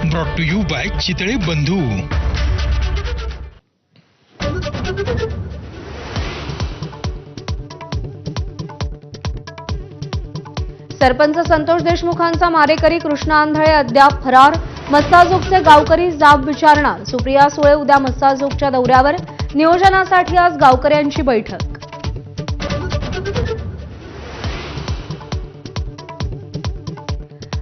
Brought to you by Chitale Bandhu. सरपंच संतोष देशमुखांचा मारेकरी कृष्णा आंधळे अद्याप फरार। मस्साजोगचे गावकरी जाब विचारणार। सुप्रिया सुळे उद्या मस्साजोगच्या दौऱ्यावर। नियोजनासाठी आज गावकऱ्यांची बैठक।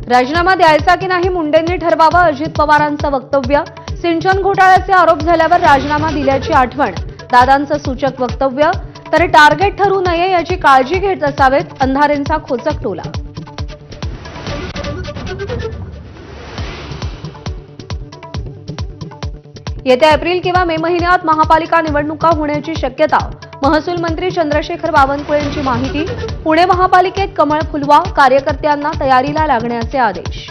राजीनामा द्यायचा की नाही मुंडेंनी ठरवावं, अजित पवारांचं वक्तव्य। सिंचन घोटाळ्याचे आरोप झाल्यावर राजीनामा दिल्याची आठवण। दादांचं सूचक वक्तव्य। तर टार्गेट ठरू नये याची काळजी घेत असावेत, अंधारेंचा खोचक टोला। येत्या एप्रिल किंवा मे महिन्यात महापालिका निवडणुका होण्याची शक्यता। महसूल मंत्री चंद्रशेखर बावनकुळेंची माहिती। पुणे महापालिकेत कमळ फुलवा, कार्यकर्त्यांना तयारीला लागण्याचे आदेश।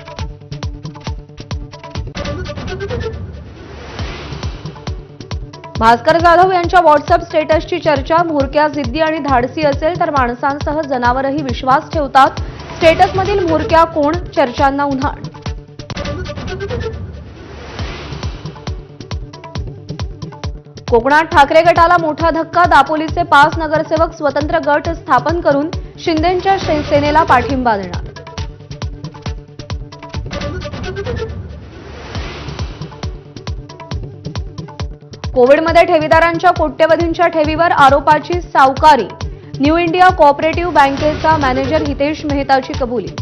भास्कर जाधव यांच्या व्हॉट्सअप स्टेटसची चर्चा। म्होरक्या जिद्दी आणि धाडसी असेल तर माणसांसह जनावरही विश्वास ठेवतात। स्टेटसमधील म्होरक्या कोण? चर्चांना उधाण। कोकणात ठाकरे गटाला मोठा धक्का। दापोलीचे 5 नगरसेवक स्वतंत्र गट स्थापन करून शिंदेंच्या सेनेला पाठिंबा देणार। कोविडमध्ये ठेवीदारांच्या कोट्यवधींच्या ठेवीवर आरोपाची सावकारी। न्यू इंडिया कोऑपरेटिव्ह बँकेचा मॅनेजर हितेश मेहताची कबुली।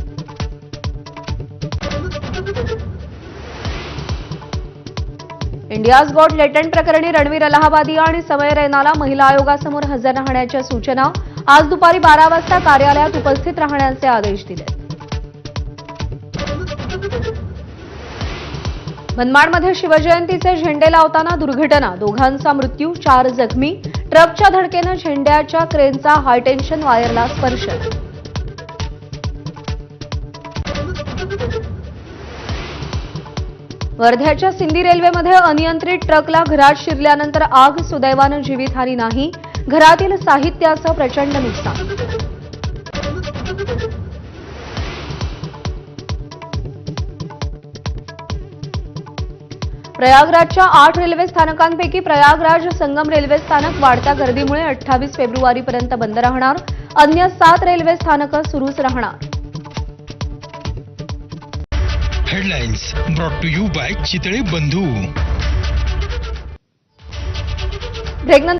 इंडियाज गॉट लेटंट प्रकरणी रणवीर अलाहाबादी आणि समय रैनाला महिला आयोगासमोर हजर राहण्याच्या सूचना। आज दुपारी 12 वाजता कार्यालयात उपस्थित राहण्याचे आदेश दिले। मनमाडमध्ये शिवजयंतीचे झेंडे लावताना दुर्घटना। दोघांचा मृत्यू, 4 जखमी। ट्रकच्या धडकेनं झेंड्याच्या क्रेनचा हायटेन्शन वायरला स्पर्श। वर्ध्याच्या सिंदी रेल्वेमध्ये अनियंत्रित ट्रकला घरात शिरल्यानंतर आग। सुदैवानं जीवितहानी नाही। घरातील साहित्याचं प्रचंड नुकसान। प्रयागराजच्या 8 रेल्वे स्थानकांपैकी प्रयागराज संगम रेल्वे स्थानक वाढत्या गर्दीमुळे 28 फेब्रुवारीपर्यंत बंद राहणार। अन्य 7 रेल्वे स्थानकं सुरूच राहणार। Headlines brought to you by Chitale बंधू।